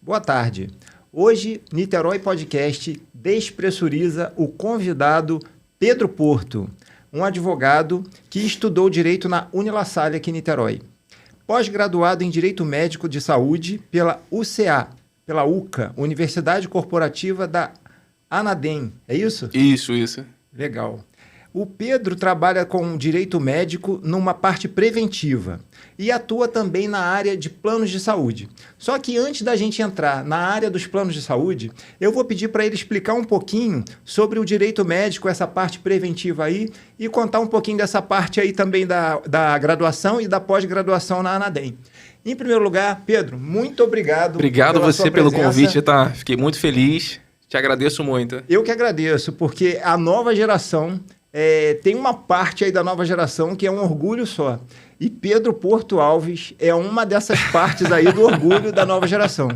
Boa tarde. Hoje, Niterói Podcast despressuriza o convidado Pedro Porto, um advogado que estudou Direito na Unilassalle aqui em Niterói. Pós-graduado em Direito Médico de Saúde pela UCA, pela UCA, Universidade Corporativa da Anadem. É isso? Isso. Legal. O Pedro trabalha com direito médico numa parte preventiva e atua também na área de planos de saúde. Só que antes da gente entrar na área dos planos de saúde, eu vou pedir para ele explicar um pouquinho sobre o direito médico, essa parte preventiva aí, e contar um pouquinho dessa parte aí também da graduação e da pós-graduação na Anadem. Em primeiro lugar, Pedro, muito obrigado. Obrigado você pelo convite, tá? Fiquei muito feliz. Te agradeço muito. Eu que agradeço, porque a nova geração... tem uma parte aí da nova geração que é um orgulho só. E Pedro Porto Alves é uma dessas partes aí do orgulho da nova geração.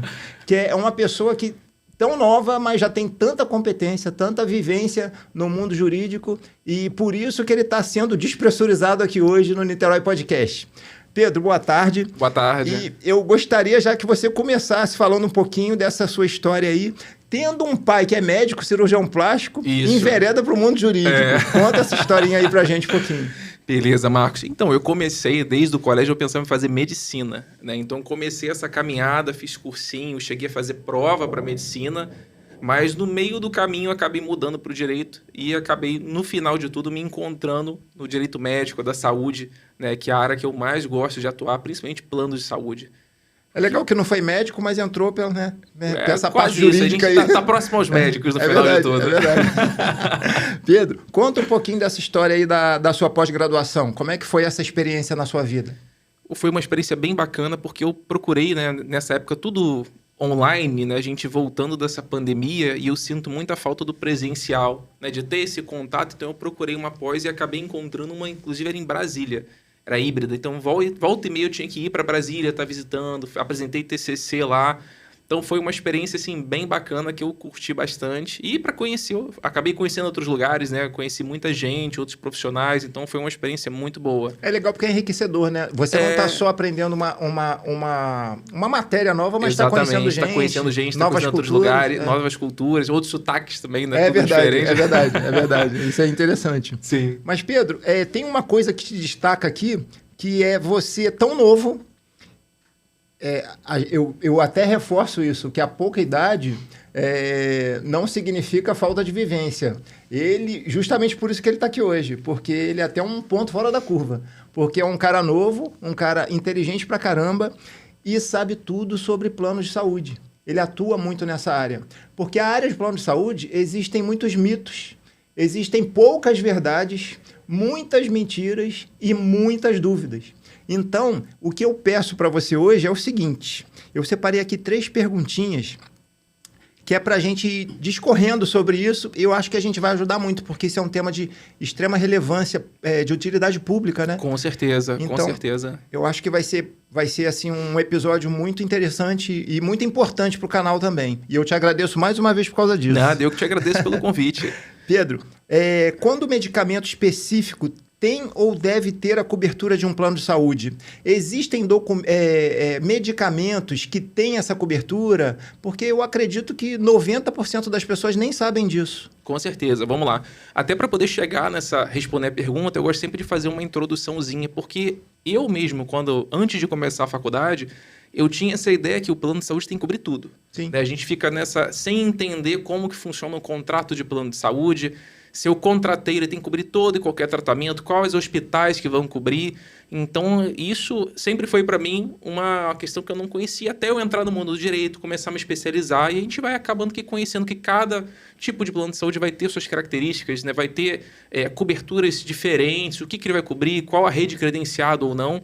Que é uma pessoa que tão nova, mas já tem tanta competência, tanta vivência no mundo jurídico. E por isso que ele está sendo despressurizado aqui hoje no Niterói Podcast. Pedro, boa tarde. Boa tarde. E eu gostaria já que você começasse falando um pouquinho dessa sua história aí. Tendo um pai que é médico, cirurgião plástico, envereda para o mundo jurídico. Conta essa historinha aí para a gente um pouquinho. Beleza, Marcos. Então, eu comecei, desde o colégio, eu pensava em fazer medicina, né? Então, comecei essa caminhada, fiz cursinho, cheguei a fazer prova para medicina, mas no meio do caminho acabei mudando para o direito e acabei, no final de tudo, me encontrando no direito médico, da saúde, né? Que é a área que eu mais gosto de atuar, principalmente planos de saúde. É legal que não foi médico, mas entrou pela essa parte jurídica aí. A aí. gente tá próximo aos médicos no final de tudo. É verdade. Pedro, conta um pouquinho dessa história aí da sua pós-graduação. Como é que foi essa experiência na sua vida? Foi uma experiência bem bacana, porque eu procurei, né, nessa época, tudo online, né, a gente voltando dessa pandemia, e eu sinto muita falta do presencial, né, de ter esse contato. Então eu procurei uma pós e acabei encontrando uma, inclusive era em Brasília. Era híbrida, então volta e meia eu tinha que ir para Brasília, estar visitando, apresentei TCC lá. Então foi uma experiência assim, bem bacana que eu curti bastante. E para conhecer, eu acabei conhecendo outros lugares, né? Conheci muita gente, outros profissionais, então foi uma experiência muito boa. É legal porque é enriquecedor, né? Você não está só aprendendo uma matéria nova, mas está conhecendo gente. Está conhecendo gente, está novas conhecendo outros lugares, novas culturas, outros sotaques também, né? É verdade. Isso é interessante. Sim. Mas, Pedro, tem uma coisa que te destaca aqui, que é você tão novo. Eu até reforço isso, que a pouca idade não significa falta de vivência. Justamente por isso que ele está aqui hoje, porque ele é até um ponto fora da curva, porque é um cara novo, um cara inteligente pra caramba e sabe tudo sobre planos de saúde. Ele atua muito nessa área, porque a área de plano de saúde existem muitos mitos, existem poucas verdades, muitas mentiras e muitas dúvidas. Então, o que eu peço para você hoje é o seguinte, eu separei aqui 3 perguntinhas que é para a gente ir discorrendo sobre isso, e eu acho que a gente vai ajudar muito, porque isso é um tema de extrema relevância, de utilidade pública, né? Com certeza, então, com certeza. Eu acho que vai ser assim, um episódio muito interessante e muito importante para o canal também. E eu te agradeço mais uma vez por causa disso. Nada, eu que te agradeço pelo convite. Pedro, quando o medicamento específico tem ou deve ter a cobertura de um plano de saúde? Existem medicamentos que têm essa cobertura? Porque eu acredito que 90% das pessoas nem sabem disso. Com certeza, vamos lá. Até para poder chegar responder a pergunta, eu gosto sempre de fazer uma introduçãozinha, porque eu mesmo, antes de começar a faculdade, eu tinha essa ideia que o plano de saúde tem que cobrir tudo. Sim. A gente fica sem entender como que funciona o contrato de plano de saúde. Se eu contratei, ele tem que cobrir todo e qualquer tratamento, quais hospitais que vão cobrir. Então, isso sempre foi para mim uma questão que eu não conhecia, até eu entrar no mundo do direito, começar a me especializar, e a gente vai acabando conhecendo que cada tipo de plano de saúde vai ter suas características, né? Vai ter coberturas diferentes, o que ele vai cobrir, qual a rede credenciada ou não.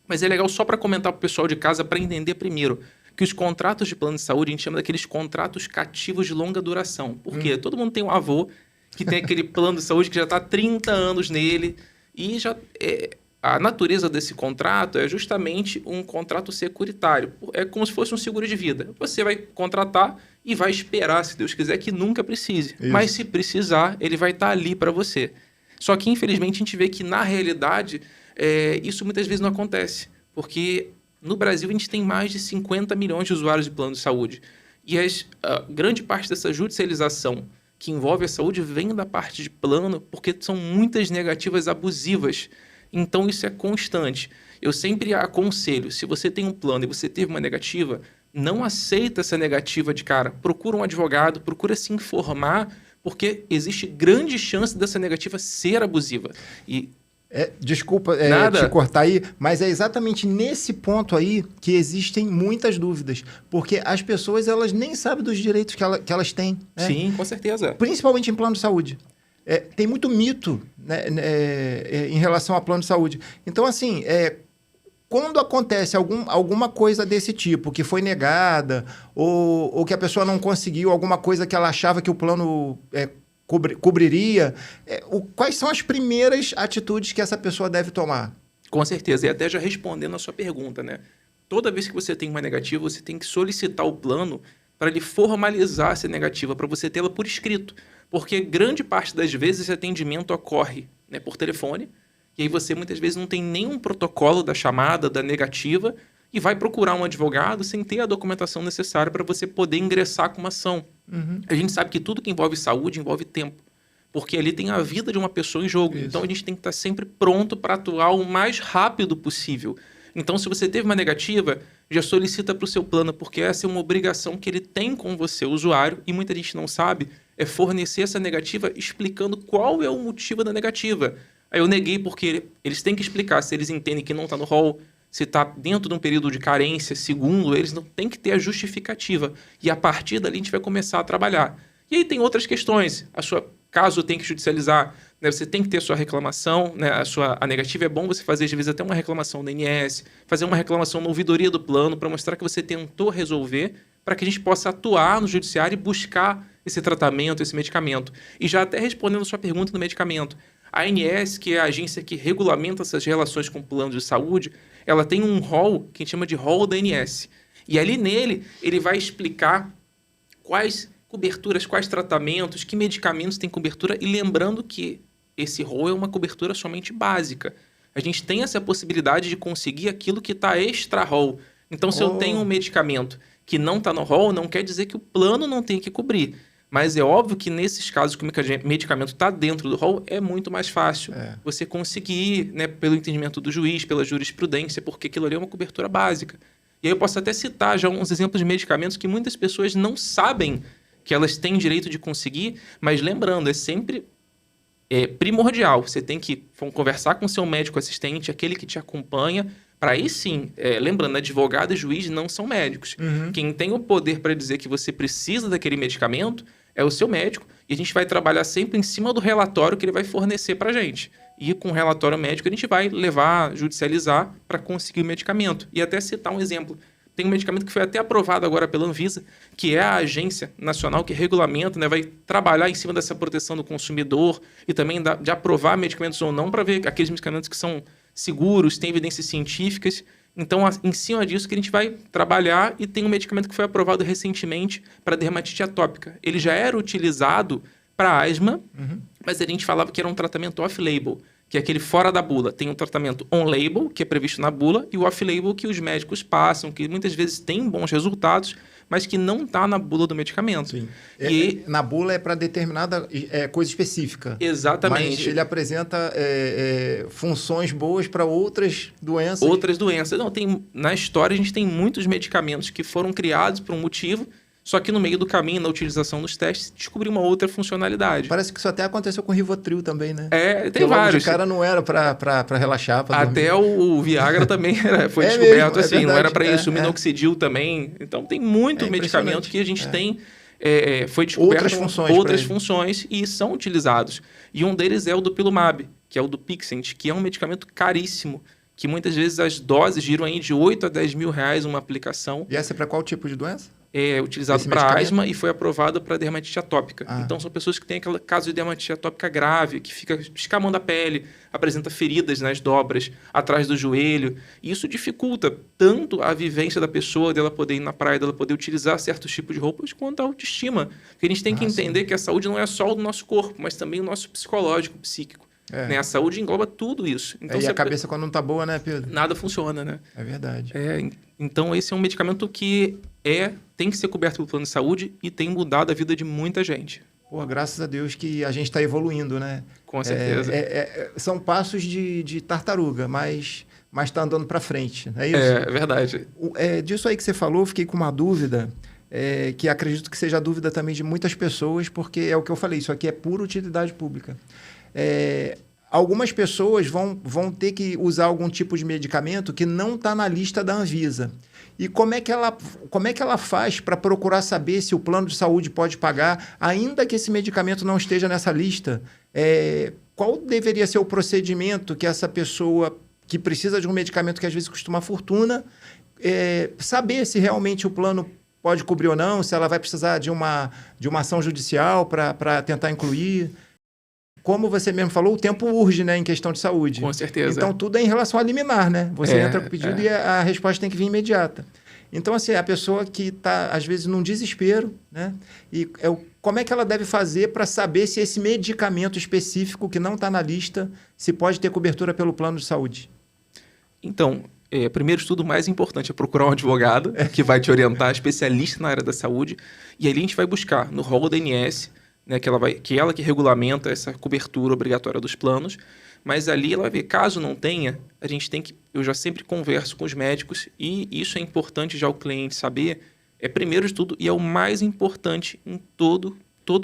Mas é legal só para comentar para o pessoal de casa, para entender primeiro que os contratos de plano de saúde, a gente chama daqueles contratos cativos de longa duração. Por quê? Todo mundo tem um avô que tem aquele plano de saúde que já está há 30 anos nele e já a natureza desse contrato é justamente um contrato securitário. É como se fosse um seguro de vida. Você vai contratar e vai esperar, se Deus quiser, que nunca precise. Isso. Mas se precisar, ele vai estar ali para você. Só que, infelizmente, a gente vê que, na realidade, isso muitas vezes não acontece. Porque no Brasil a gente tem mais de 50 milhões de usuários de plano de saúde. E grande parte dessa judicialização que envolve a saúde vem da parte de plano, porque são muitas negativas abusivas. Então, isso é constante. Eu sempre aconselho, se você tem um plano e você teve uma negativa, não aceita essa negativa de cara. Procura um advogado, procura se informar, porque existe grande chance dessa negativa ser abusiva. Desculpa te cortar aí, mas é exatamente nesse ponto aí que existem muitas dúvidas. Porque as pessoas, elas nem sabem dos direitos que elas têm. Né? Sim, com certeza. Principalmente em plano de saúde. Tem muito mito, né, em relação a plano de saúde. Então, assim, quando acontece alguma coisa desse tipo, que foi negada, ou que a pessoa não conseguiu alguma coisa que ela achava que o plano cobriria, quais são as primeiras atitudes que essa pessoa deve tomar? Com certeza. E até já respondendo a sua pergunta, né? Toda vez que você tem uma negativa, você tem que solicitar o plano para ele formalizar essa negativa, para você tê-la por escrito. Porque grande parte das vezes esse atendimento ocorre, né, por telefone, e aí você muitas vezes não tem nenhum protocolo da chamada, da negativa, e vai procurar um advogado sem ter a documentação necessária para você poder ingressar com uma ação. Uhum. A gente sabe que tudo que envolve saúde envolve tempo, porque ali tem a vida de uma pessoa em jogo. Isso. Então a gente tem que estar sempre pronto para atuar o mais rápido possível. Então, se você teve uma negativa, já solicita para o seu plano, porque essa é uma obrigação que ele tem com você, o usuário, e muita gente não sabe, é fornecer essa negativa explicando qual é o motivo da negativa. Aí eu neguei porque eles têm que explicar se eles entendem que não está no rol, se está dentro de um período de carência, segundo eles, não tem que ter a justificativa. E a partir dali a gente vai começar a trabalhar. E aí tem outras questões. Caso tem que judicializar, né, você tem que ter a sua reclamação, né, a negativa é bom você fazer, às vezes, até uma reclamação da INS, fazer uma reclamação na ouvidoria do plano para mostrar que você tentou resolver, para que a gente possa atuar no judiciário e buscar esse tratamento, esse medicamento. E já até respondendo a sua pergunta do medicamento, a ANS, que é a agência que regulamenta essas relações com o plano de saúde, ela tem um rol que a gente chama de rol da ANS. E ali nele, ele vai explicar quais coberturas, quais tratamentos, que medicamentos têm cobertura, e lembrando que esse rol é uma cobertura somente básica. A gente tem essa possibilidade de conseguir aquilo que está extra-rol. Então, se eu tenho um medicamento que não está no rol, não quer dizer que o plano não tem que cobrir. Mas é óbvio que nesses casos que o medicamento está dentro do rol, é muito mais fácil você conseguir, né, pelo entendimento do juiz, pela jurisprudência, porque aquilo ali é uma cobertura básica. E aí eu posso até citar já uns exemplos de medicamentos que muitas pessoas não sabem que elas têm direito de conseguir, mas lembrando, é sempre primordial. Você tem que conversar com o seu médico assistente, aquele que te acompanha, para aí sim, lembrando, advogado e juiz não são médicos. Uhum. Quem tem o poder para dizer que você precisa daquele medicamento é o seu médico, e a gente vai trabalhar sempre em cima do relatório que ele vai fornecer para a gente. E com o relatório médico a gente vai levar, judicializar para conseguir o medicamento. E até citar um exemplo. Tem um medicamento que foi até aprovado agora pela Anvisa, que é a agência nacional que regulamenta, né, vai trabalhar em cima dessa proteção do consumidor e também de aprovar medicamentos ou não, para ver aqueles medicamentos que são seguros, têm evidências científicas. Então, em cima disso que a gente vai trabalhar, e tem um medicamento que foi aprovado recentemente para dermatite atópica. Ele já era utilizado para asma, mas a gente falava que era um tratamento off-label, que é aquele fora da bula. Tem um tratamento on-label, que é previsto na bula, e o off-label que os médicos passam, que muitas vezes tem bons resultados, mas que não está na bula do medicamento. Sim. Na bula é para determinada coisa específica. Exatamente. Mas ele apresenta funções boas para outras doenças. Outras doenças. Não, na história a gente tem muitos medicamentos que foram criados por um motivo, só que no meio do caminho, na utilização nos testes, descobriu uma outra funcionalidade. Parece que isso até aconteceu com o Rivotril também, né? Tem vários. O cara não era para relaxar, para dormir. Até o Viagra também foi descoberto mesmo, assim, verdade, não era para isso. O minoxidil também. Então, tem muito medicamento que a gente tem... foi descoberto outras funções e são utilizados. E um deles é o do Dupilumab, que é o do Pixent, que é um medicamento caríssimo, que muitas vezes as doses giram aí de 8 a 10 mil reais uma aplicação. E essa é para qual tipo de doença? É utilizado para asma e foi aprovado para dermatite atópica. Então, são pessoas que têm aquele caso de dermatite atópica grave, que fica escamando a pele, apresenta feridas nas dobras, atrás do joelho. E isso dificulta tanto a vivência da pessoa, dela poder ir na praia, dela poder utilizar certos tipos de roupas, quanto a autoestima. Porque a gente tem que entender que a saúde não é só o do nosso corpo, mas também o nosso psicológico, psíquico. Né? A saúde engloba tudo isso. Então, e a cabeça quando não tá boa, né, Pedro? Nada funciona, né? É verdade. Então, esse é um medicamento que tem que ser coberto pelo plano de saúde e tem mudado a vida de muita gente. Pô, graças a Deus que a gente está evoluindo, né? Com certeza. São passos de tartaruga, mas está andando para frente, não é isso? É verdade. Disso aí que você falou, fiquei com uma dúvida, que acredito que seja a dúvida também de muitas pessoas, porque é o que eu falei, isso aqui é pura utilidade pública. Algumas pessoas vão ter que usar algum tipo de medicamento que não está na lista da Anvisa. E como é que ela faz para procurar saber se o plano de saúde pode pagar, ainda que esse medicamento não esteja nessa lista? Qual deveria ser o procedimento que essa pessoa que precisa de um medicamento que às vezes custa uma fortuna, saber se realmente o plano pode cobrir ou não, se ela vai precisar de uma ação judicial para tentar incluir? Como você mesmo falou, o tempo urge, né, em questão de saúde. Com certeza. Então, tudo é em relação a liminar, né? Você entra com o pedido e a resposta tem que vir imediata. Então, assim, a pessoa que está, às vezes, num desespero, né? E como é que ela deve fazer para saber se esse medicamento específico que não está na lista, se pode ter cobertura pelo plano de saúde? Então, primeiro estudo mais importante é procurar um advogado que vai te orientar, especialista na área da saúde, e ali a gente vai buscar no rol da ANS, né, que ela que regulamenta essa cobertura obrigatória dos planos, mas ali ela vai ver, caso não tenha, a gente tem que, eu já sempre converso com os médicos, e isso é importante já o cliente saber, primeiro de tudo, e é o mais importante em todo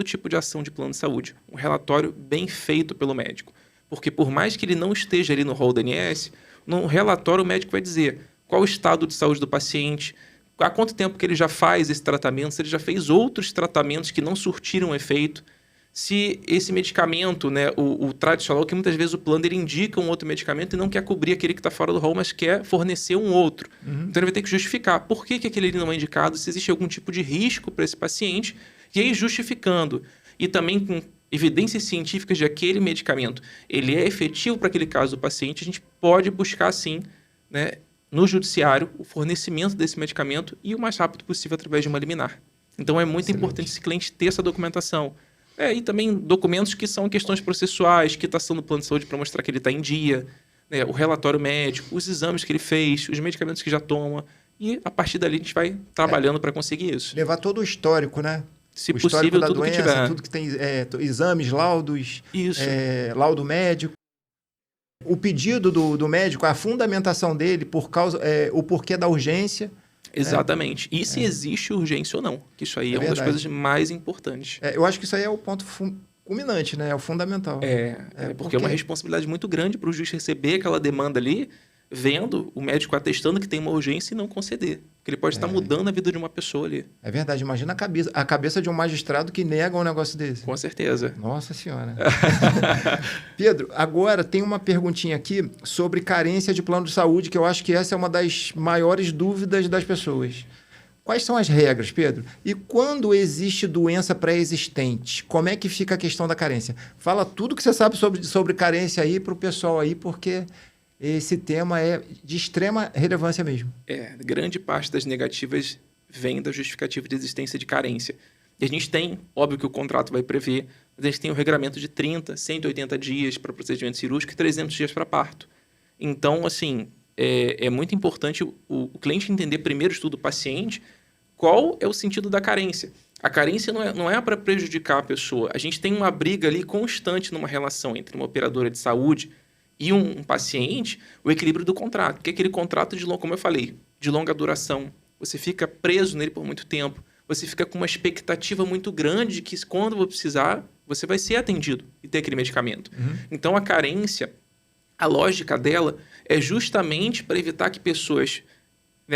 tipo de ação de plano de saúde, um relatório bem feito pelo médico, porque por mais que ele não esteja ali no rol da ANS, no relatório o médico vai dizer qual o estado de saúde do paciente, há quanto tempo que ele já faz esse tratamento, se ele já fez outros tratamentos que não surtiram efeito, se esse medicamento, né, o tradicional, que muitas vezes o plano ele indica um outro medicamento e não quer cobrir aquele que está fora do rol, mas quer fornecer um outro. Então ele vai ter que justificar por que aquele não é indicado, se existe algum tipo de risco para esse paciente, e aí justificando. E também com evidências científicas de aquele medicamento, ele é efetivo para aquele caso do paciente, a gente pode buscar sim, né, no judiciário o fornecimento desse medicamento e o mais rápido possível através de uma liminar. Então é muito importante esse cliente ter essa documentação. E também documentos que são questões processuais, quitação do plano de saúde para mostrar que ele está em dia, né, o relatório médico, os exames que ele fez, os medicamentos que já toma. E a partir dali a gente vai trabalhando para conseguir isso. Levar todo o histórico, né? Se possível, tudo doença, que tiver. Tudo que tem exames, laudos, isso. Laudo médico. O pedido do médico, a fundamentação dele, o porquê da urgência. Exatamente. E se existe urgência ou não. Que isso aí é uma das coisas mais importantes. Eu acho que isso aí é o ponto culminante, né? É o fundamental. Porque é uma responsabilidade muito grande para o juiz receber aquela demanda ali, vendo o médico atestando que tem uma urgência e não conceder. Porque ele pode estar mudando a vida de uma pessoa ali. É verdade. Imagina a cabeça de um magistrado que nega um negócio desse. Com certeza. Nossa Senhora. Pedro, agora tem uma perguntinha aqui sobre carência de plano de saúde, que eu acho que essa é uma das maiores dúvidas das pessoas. Quais são as regras, Pedro? E quando existe doença pré-existente, como é que fica a questão da carência? Fala tudo que você sabe sobre carência aí para o pessoal aí, porque esse tema é de extrema relevância mesmo. Grande parte das negativas vem da justificativa de existência de carência. E a gente tem, óbvio que o contrato vai prever, mas a gente tem um regramento de 30, 180 dias para procedimento cirúrgico e 300 dias para parto. Então, assim, é muito importante o cliente entender primeiro de tudo o paciente qual é o sentido da carência. A carência não é para prejudicar a pessoa. A gente tem uma briga ali constante numa relação entre uma operadora de saúde e um paciente, o equilíbrio do contrato. Porque aquele contrato, como eu falei, de longa duração. Você fica preso nele por muito tempo. Você fica com uma expectativa muito grande de que quando você precisar, você vai ser atendido e ter aquele medicamento. Então, a carência, a lógica dela é justamente para evitar que pessoas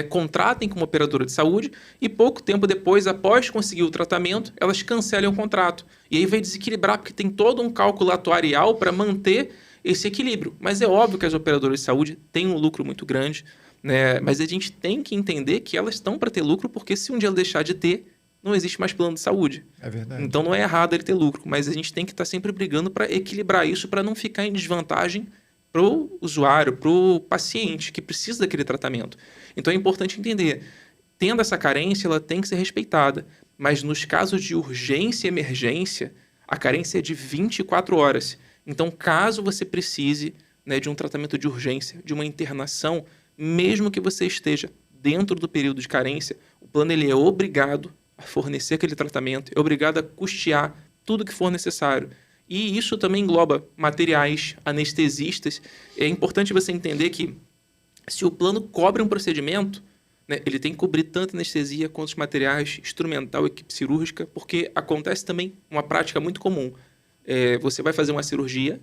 contratem como operadora de saúde e pouco tempo depois, após conseguir o tratamento, elas cancelem o contrato. E aí vai desequilibrar, porque tem todo um cálculo atuarial para manter esse equilíbrio. Mas é óbvio que as operadoras de saúde têm um lucro muito grande, né? Mas a gente tem que entender que elas estão para ter lucro, porque se um dia ela deixar de ter, não existe mais plano de saúde. É verdade. Então não é errado ele ter lucro, mas a gente tem que estar sempre brigando para equilibrar isso, para não ficar em desvantagem para o usuário, para o paciente que precisa daquele tratamento. Então é importante entender, tendo essa carência, ela tem que ser respeitada, mas nos casos de urgência e emergência, a carência é de 24 horas. Então, caso você precise, né, de um tratamento de urgência, de uma internação, mesmo que você esteja dentro do período de carência, o plano ele é obrigado a fornecer aquele tratamento, é obrigado a custear tudo que for necessário. E isso também engloba materiais, anestesistas. É importante você entender que se o plano cobre um procedimento, né, ele tem que cobrir tanto anestesia quanto os materiais, instrumental, equipe cirúrgica, porque acontece também uma prática muito comum. Você vai fazer uma cirurgia,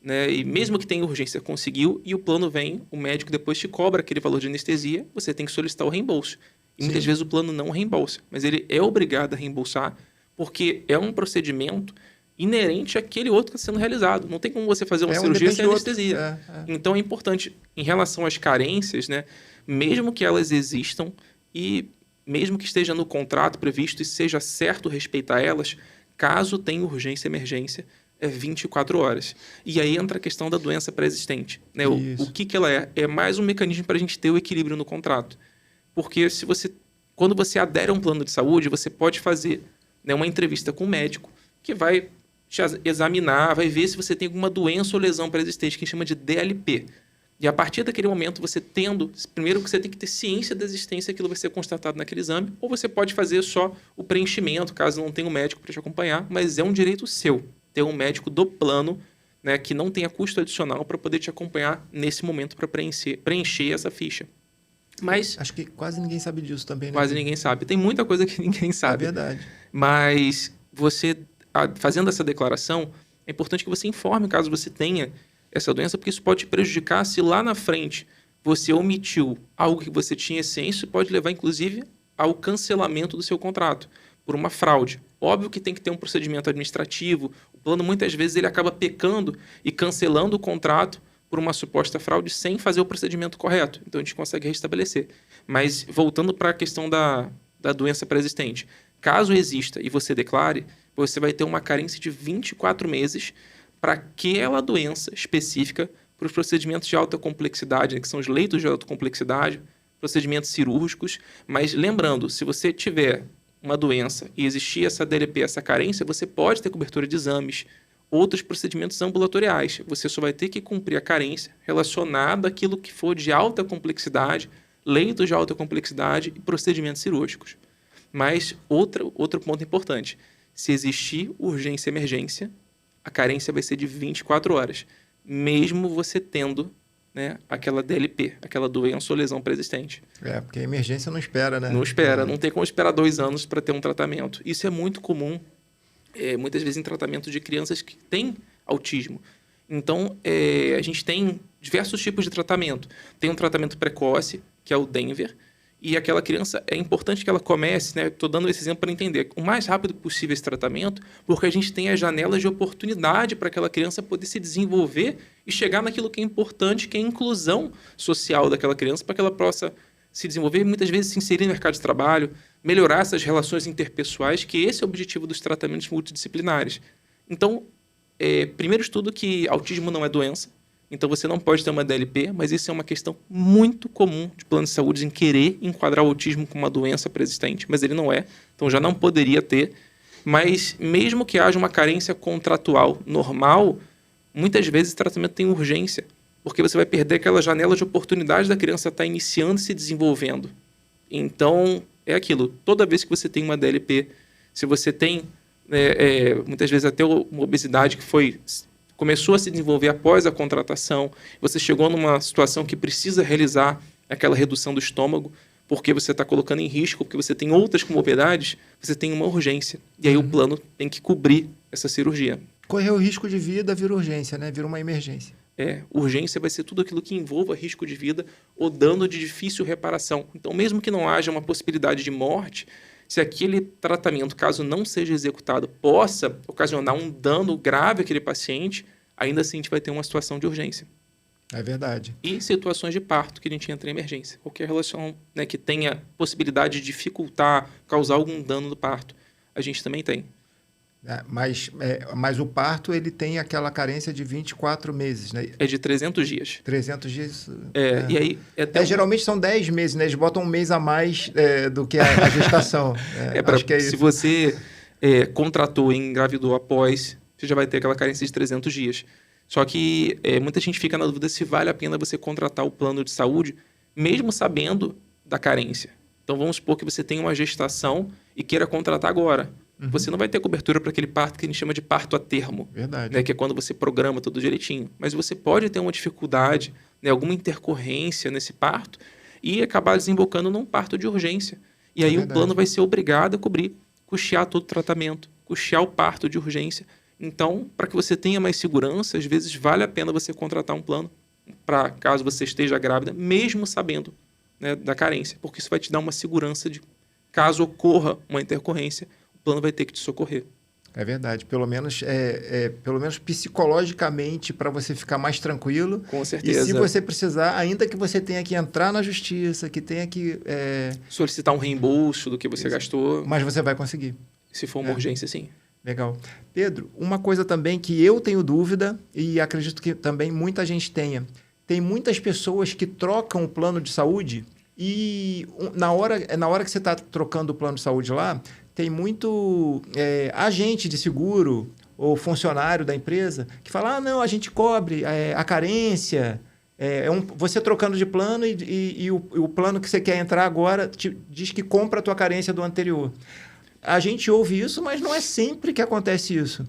né, e mesmo que tenha urgência, conseguiu, e o plano vem, o médico depois te cobra aquele valor de anestesia, você tem que solicitar o reembolso. E muitas vezes o plano não reembolsa, mas ele é obrigado a reembolsar, porque é um procedimento inerente àquele outro que está sendo realizado. Não tem como você fazer uma cirurgia sem anestesia. Então é importante, em relação às carências, né, mesmo que elas existam e mesmo que esteja no contrato previsto e seja certo respeitar elas, caso tenha urgência e emergência, é 24 horas. E aí entra a questão da doença pré-existente. Né? O que ela é? É mais um mecanismo para a gente ter o equilíbrio no contrato. Porque quando você adere a um plano de saúde, você pode fazer, né, uma entrevista com o médico que vai te examinar, vai ver se você tem alguma doença ou lesão pré-existente, que a gente chama de DLP. E a partir daquele momento, primeiro que você tem que ter ciência da existência, aquilo vai ser constatado naquele exame, ou você pode fazer só o preenchimento, caso não tenha um médico para te acompanhar, mas é um direito seu, ter um médico do plano, né, que não tenha custo adicional para poder te acompanhar nesse momento para preencher essa ficha. Mas acho que quase ninguém sabe disso também, né? Quase ninguém sabe. Tem muita coisa que ninguém sabe. É verdade. Mas você, fazendo essa declaração, é importante que você informe caso você tenha essa doença, porque isso pode te prejudicar se lá na frente você omitiu algo que você tinha ciência, pode levar, inclusive, ao cancelamento do seu contrato por uma fraude. Óbvio que tem que ter um procedimento administrativo. O plano, muitas vezes, ele acaba pecando e cancelando o contrato por uma suposta fraude sem fazer o procedimento correto. Então, a gente consegue restabelecer. Mas, voltando para a questão da doença pré-existente, caso exista e você declare, você vai ter uma carência de 24 meses para aquela doença específica, para os procedimentos de alta complexidade, né, que são os leitos de alta complexidade, procedimentos cirúrgicos. Mas, lembrando, se você tiver uma doença e existir essa DLP, essa carência, você pode ter cobertura de exames, outros procedimentos ambulatoriais. Você só vai ter que cumprir a carência relacionada àquilo que for de alta complexidade, leitos de alta complexidade e procedimentos cirúrgicos. Mas outro ponto importante, se existir urgência e emergência, a carência vai ser de 24 horas, mesmo você tendo, né, aquela DLP, aquela doença ou lesão pré-existente. Porque a emergência não espera, né? Não espera, não tem como esperar 2 anos para ter um tratamento. Isso é muito comum, muitas vezes em tratamento de crianças que têm autismo. Então, a gente tem diversos tipos de tratamento. Tem um tratamento precoce, que é o Denver, e aquela criança, é importante que ela comece, né? Estou dando esse exemplo para entender, o mais rápido possível esse tratamento, porque a gente tem as janelas de oportunidade para aquela criança poder se desenvolver e chegar naquilo que é importante, que é a inclusão social daquela criança, para que ela possa se desenvolver e muitas vezes se inserir no mercado de trabalho, melhorar essas relações interpessoais, que esse é o objetivo dos tratamentos multidisciplinares. Então, primeiro estudo que autismo não é doença, então você não pode ter uma DLP, mas isso é uma questão muito comum de planos de saúde em querer enquadrar o autismo como uma doença pré-existente, mas ele não é, então já não poderia ter. Mas mesmo que haja uma carência contratual normal, muitas vezes o tratamento tem urgência, porque você vai perder aquela janela de oportunidade da criança estar iniciando e se desenvolvendo. Então, é aquilo, toda vez que você tem uma DLP, se você tem, muitas vezes até uma obesidade que começou a se desenvolver após a contratação, você chegou numa situação que precisa realizar aquela redução do estômago, porque você está colocando em risco, porque você tem outras comorbidades, você tem uma urgência. E aí o plano tem que cobrir essa cirurgia. Correr o risco de vida vira urgência, né? Vira uma emergência. Urgência vai ser tudo aquilo que envolva risco de vida ou dano de difícil reparação. Então, mesmo que não haja uma possibilidade de morte, se aquele tratamento, caso não seja executado, possa ocasionar um dano grave àquele paciente, ainda assim a gente vai ter uma situação de urgência. É verdade. E situações de parto que a gente entra em emergência. Qualquer relação, né, que tenha possibilidade de dificultar, causar algum dano no parto, a gente também tem. Mas o parto, ele tem aquela carência de 24 meses, né? É de 300 dias. 300 dias. E aí... geralmente são 10 meses, né? Eles botam um mês a mais do que a gestação. Acho que é isso. Se você contratou e engravidou após, você já vai ter aquela carência de 300 dias. Só que muita gente fica na dúvida se vale a pena você contratar o plano de saúde, mesmo sabendo da carência. Então, vamos supor que você tem uma gestação e queira contratar agora. Você não vai ter cobertura para aquele parto que a gente chama de parto a termo. Verdade. Né, que é quando você programa tudo direitinho. Mas você pode ter uma dificuldade, né, alguma intercorrência nesse parto e acabar desembocando num parto de urgência. E aí o plano vai ser obrigado a cobrir, custear todo o tratamento, custear o parto de urgência. Então, para que você tenha mais segurança, às vezes vale a pena você contratar um plano para caso você esteja grávida, mesmo sabendo, né, da carência. Porque isso vai te dar uma segurança de caso ocorra uma intercorrência, o plano vai ter que te socorrer. É verdade. Pelo menos psicologicamente, para você ficar mais tranquilo. Com certeza. E se você precisar, ainda que você tenha que entrar na justiça, que tenha que... solicitar um reembolso do que você gastou. Mas você vai conseguir. Se for uma urgência, sim. Legal. Pedro, uma coisa também que eu tenho dúvida e acredito que também muita gente tenha. Tem muitas pessoas que trocam o plano de saúde e na hora que você está trocando o plano de saúde lá, tem muito agente de seguro ou funcionário da empresa que fala, não, a gente cobre a carência, você trocando de plano e o plano que você quer entrar agora diz que compra a tua carência do anterior. A gente ouve isso, mas não é sempre que acontece isso.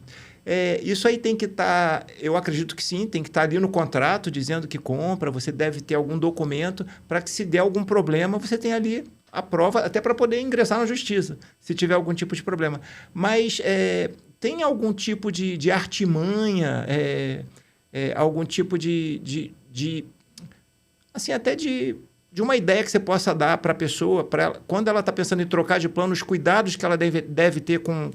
Isso aí tem que estar, eu acredito que sim, tem que estar ali no contrato dizendo que compra, você deve ter algum documento para que se der algum problema, você tenha ali a prova, até para poder ingressar na justiça, se tiver algum tipo de problema. Mas tem algum tipo de artimanha, algum tipo de assim, até de uma ideia que você possa dar para a pessoa, quando ela está pensando em trocar de plano, os cuidados que ela deve ter com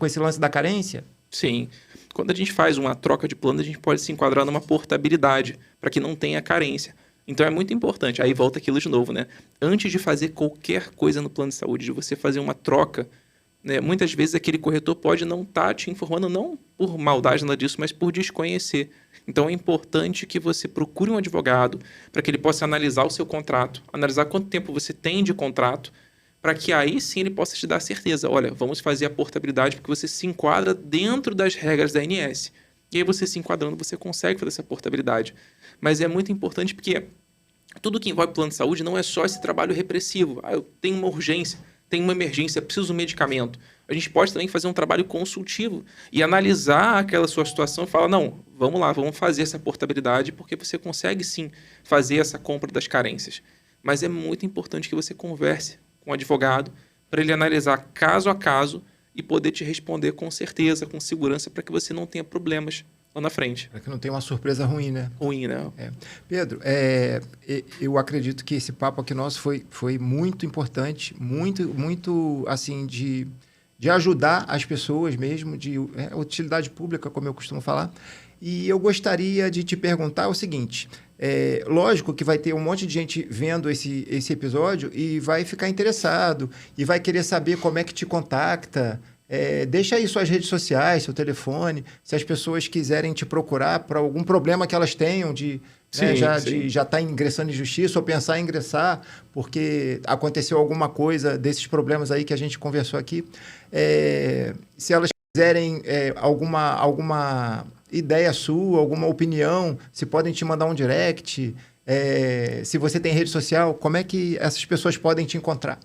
esse lance da carência? Sim. Quando a gente faz uma troca de plano, a gente pode se enquadrar numa portabilidade, para que não tenha carência. Então, é muito importante. Aí volta aquilo de novo, né? Antes de fazer qualquer coisa no plano de saúde, de você fazer uma troca, né, muitas vezes aquele corretor pode não estar te informando, não por maldade, nada disso, mas por desconhecer. Então, é importante que você procure um advogado para que ele possa analisar o seu contrato, analisar quanto tempo você tem de contrato, para que aí sim ele possa te dar certeza. Olha, vamos fazer a portabilidade porque você se enquadra dentro das regras da ANS. E aí você se enquadrando, você consegue fazer essa portabilidade. Mas é muito importante porque tudo que envolve plano de saúde não é só esse trabalho repressivo. Eu tenho uma urgência, tenho uma emergência, preciso de um medicamento. A gente pode também fazer um trabalho consultivo e analisar aquela sua situação e falar, não, vamos lá, vamos fazer essa portabilidade porque você consegue sim fazer essa compra das carências. Mas é muito importante que você converse com o advogado para ele analisar caso a caso e poder te responder com certeza, com segurança, para que você não tenha problemas lá na frente. Para que não tenha uma surpresa ruim, né? Ruim, né? Pedro, eu acredito que esse papo aqui nosso foi muito importante, muito assim, de ajudar as pessoas mesmo, de utilidade pública, como eu costumo falar. E eu gostaria de te perguntar o seguinte, lógico que vai ter um monte de gente vendo esse episódio e vai ficar interessado e vai querer saber como é que te contacta. Deixa aí suas redes sociais, seu telefone, se as pessoas quiserem te procurar para algum problema que elas tenham de já estar ingressando em justiça ou pensar em ingressar porque aconteceu alguma coisa desses problemas aí que a gente conversou aqui. Se elas quiserem alguma ideia sua, alguma opinião, se podem te mandar um direct, se você tem rede social, como é que essas pessoas podem te encontrar?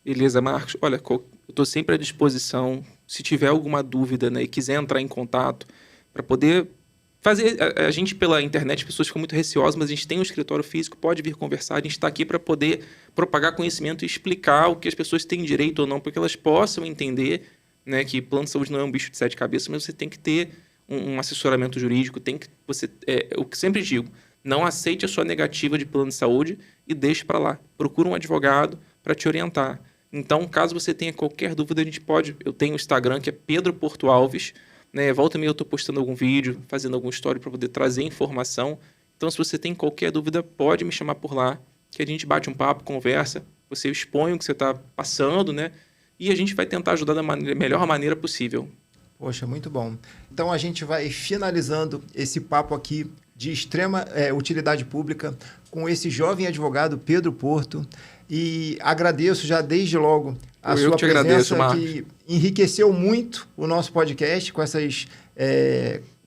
Beleza, Marcos. Olha, eu estou sempre à disposição. Se tiver alguma dúvida, né, e quiser entrar em contato para poder fazer... A gente, pela internet, as pessoas ficam muito receosas, mas a gente tem um escritório físico, pode vir conversar. A gente está aqui para poder propagar conhecimento e explicar o que as pessoas têm direito ou não, para que elas possam entender, né, que plano de saúde não é um bicho de 7 cabeças, mas você tem que ter um assessoramento jurídico, eu sempre digo, não aceite a sua negativa de plano de saúde e deixe para lá. Procura um advogado para te orientar. Então, caso você tenha qualquer dúvida, eu tenho o Instagram, que é Pedro Porto Alves, né? Volta e meia eu estou postando algum vídeo, fazendo algum story para poder trazer informação. Então, se você tem qualquer dúvida, pode me chamar por lá, que a gente bate um papo, conversa, você expõe o que você está passando, né? E a gente vai tentar ajudar da melhor maneira possível. Poxa, muito bom. Então, a gente vai finalizando esse papo aqui de extrema utilidade pública com esse jovem advogado, Pedro Porto. E agradeço já desde logo a sua presença, que enriqueceu muito o nosso podcast com essas...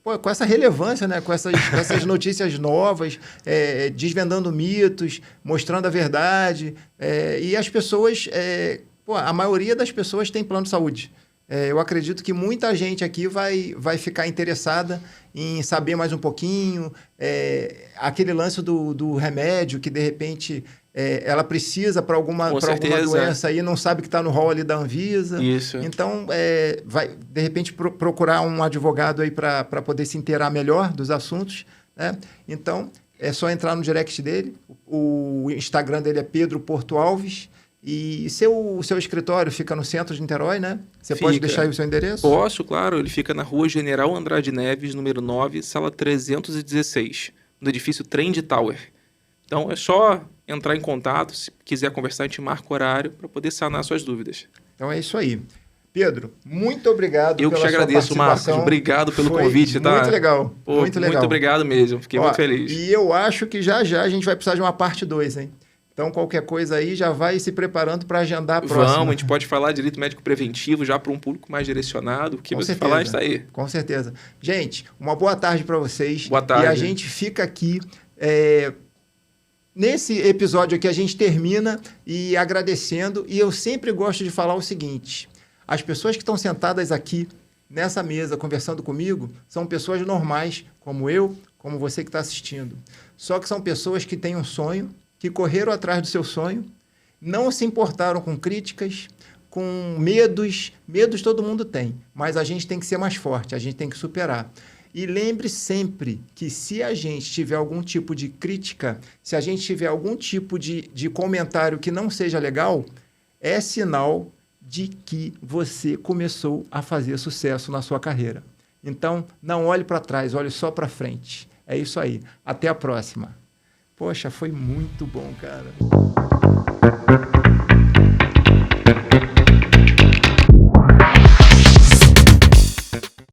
com essa relevância, né? com essas notícias novas, desvendando mitos, mostrando a verdade. E as pessoas... a maioria das pessoas tem plano de saúde. Eu acredito que muita gente aqui vai ficar interessada em saber mais um pouquinho. Aquele lance do remédio que, de repente, ela precisa para alguma doença e não sabe que está no rol ali da Anvisa. Isso. Então, vai, de repente, procurar um advogado aí para poder se inteirar melhor dos assuntos, né? Então, é só entrar no direct dele. O Instagram dele é Pedro Porto Alves. E o seu escritório fica no centro de Niterói, né? Você pode deixar aí o seu endereço? Posso, claro. Ele fica na rua General Andrade Neves, número 9, sala 316, no edifício Trend Tower. Então, é só entrar em contato. Se quiser conversar, a gente marca o horário para poder sanar suas dúvidas. Então, é isso aí. Pedro, muito obrigado pela sua participação. Eu que te agradeço, Marcos. Obrigado pelo convite, tá? Muito legal. Muito legal. Muito obrigado mesmo. Fiquei muito feliz. E eu acho que já a gente vai precisar de uma parte 2, hein? Então, qualquer coisa aí, já vai se preparando para agendar a próxima. Vamos, a gente pode falar de direito médico preventivo já para um público mais direcionado. O que você falar está aí. Com certeza. Gente, uma boa tarde para vocês. Boa tarde. E a gente fica aqui... Nesse episódio aqui, a gente termina e agradecendo. E eu sempre gosto de falar o seguinte. As pessoas que estão sentadas aqui, nessa mesa, conversando comigo, são pessoas normais, como eu, como você que está assistindo. Só que são pessoas que têm um sonho, que correram atrás do seu sonho, não se importaram com críticas, com medos. Medos todo mundo tem, mas a gente tem que ser mais forte, a gente tem que superar. E lembre sempre que se a gente tiver algum tipo de crítica, se a gente tiver algum tipo de comentário que não seja legal, é sinal de que você começou a fazer sucesso na sua carreira. Então, não olhe para trás, olhe só para frente. É isso aí. Até a próxima. Poxa, foi muito bom, cara.